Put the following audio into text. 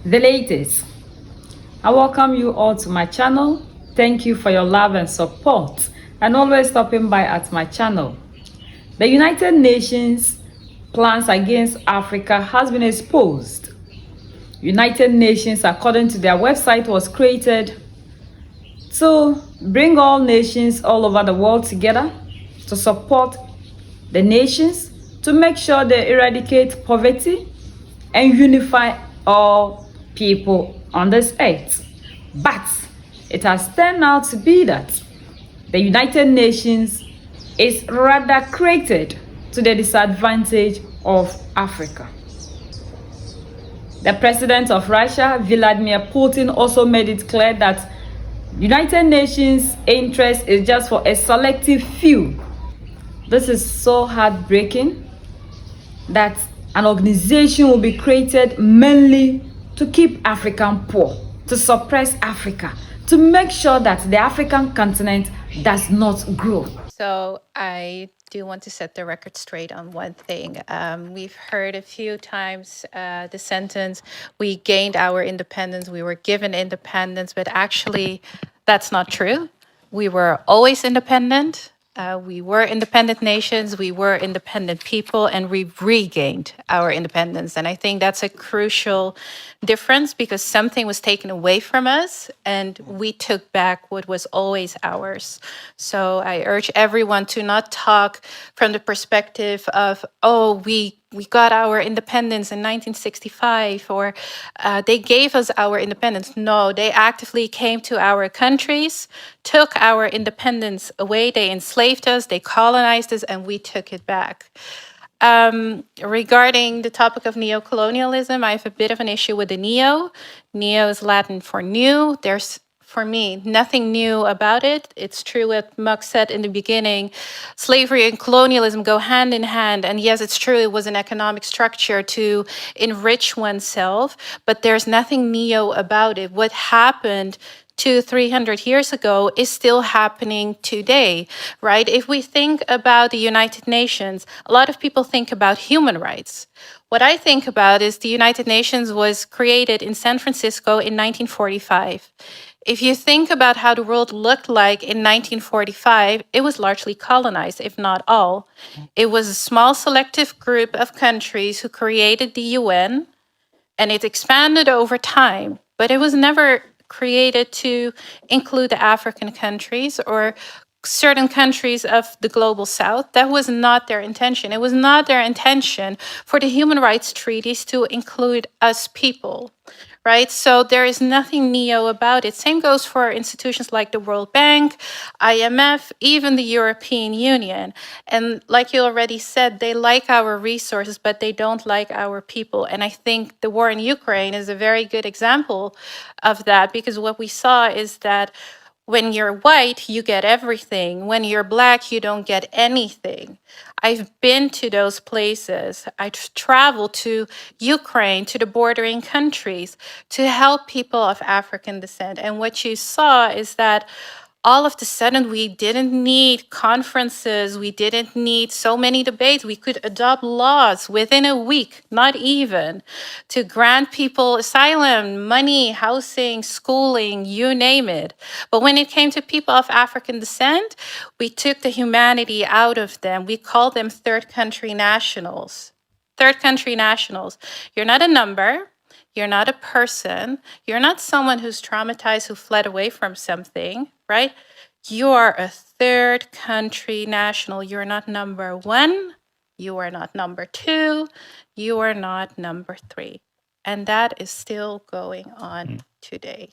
The latest. I welcome you all to my channel. Thank you for your love and support and always stopping by at my channel. The United Nations plans against Africa has been exposed. United Nations, according to their website, was created to bring all nations all over the world together to support the nations, to make sure they eradicate poverty and unify all people on this earth. But it has turned out to be that the United Nations is rather created to the disadvantage of Africa. The president of Russia, Vladimir Putin, also made it clear that United Nations interest is just for a selective few. This is so heartbreaking that an organization will be created mainly to keep African poor, to suppress Africa, to make sure that the African continent does not grow. So I do want to set the record straight on one thing. We've heard a few times the sentence, we gained our independence, we were given independence, but actually that's not true. We were always independent. We were independent nations, we were independent people, and we regained our independence. And I think that's a crucial difference because something was taken away from us and we took back what was always ours. So I urge everyone to not talk from the perspective of, oh, we got our independence in 1965 or they gave us our independence. No, they actively came to our countries, took our independence away, they enslaved us, they colonized us, and we took it back. Regarding the topic of neocolonialism, I have a bit of an issue with the neo. Neo is Latin for new. There's, for me, nothing new about it. It's true what Mux said in the beginning. Slavery and colonialism go hand in hand. And yes, it's true it was an economic structure to enrich oneself, but there's nothing neo about it. What happened 200-300 years ago is still happening today, right? If we think about the United Nations, a lot of people think about human rights. What I think about is the United Nations was created in San Francisco in 1945. If you think about how the world looked like in 1945, it was largely colonized, if not all. It was a small selective group of countries who created the UN, and it expanded over time, but it was never created to include the African countries or certain countries of the global south. That was not their intention. It was not their intention for the human rights treaties to include us people, right? So there is nothing neo about it. Same goes for institutions like the World Bank, IMF, even the European Union. And like you already said, they like our resources, but they don't like our people. And I think the war in Ukraine is a very good example of that, because what we saw is that when you're white, you get everything. When you're black, you don't get anything. I've been to those places. I traveled to Ukraine, to the bordering countries, to help people of African descent. And what you saw is that all of a sudden, we didn't need conferences. We didn't need so many debates. We could adopt laws within a week, not even, to grant people asylum, money, housing, schooling, you name it. But when it came to people of African descent, we took the humanity out of them. We called them third country nationals. Third country nationals. You're not a number. You're not a person. You're not someone who's traumatized, who fled away from something, right? You are a third country national. You're not number one. You are not number two. You are not number three. And that is still going on today.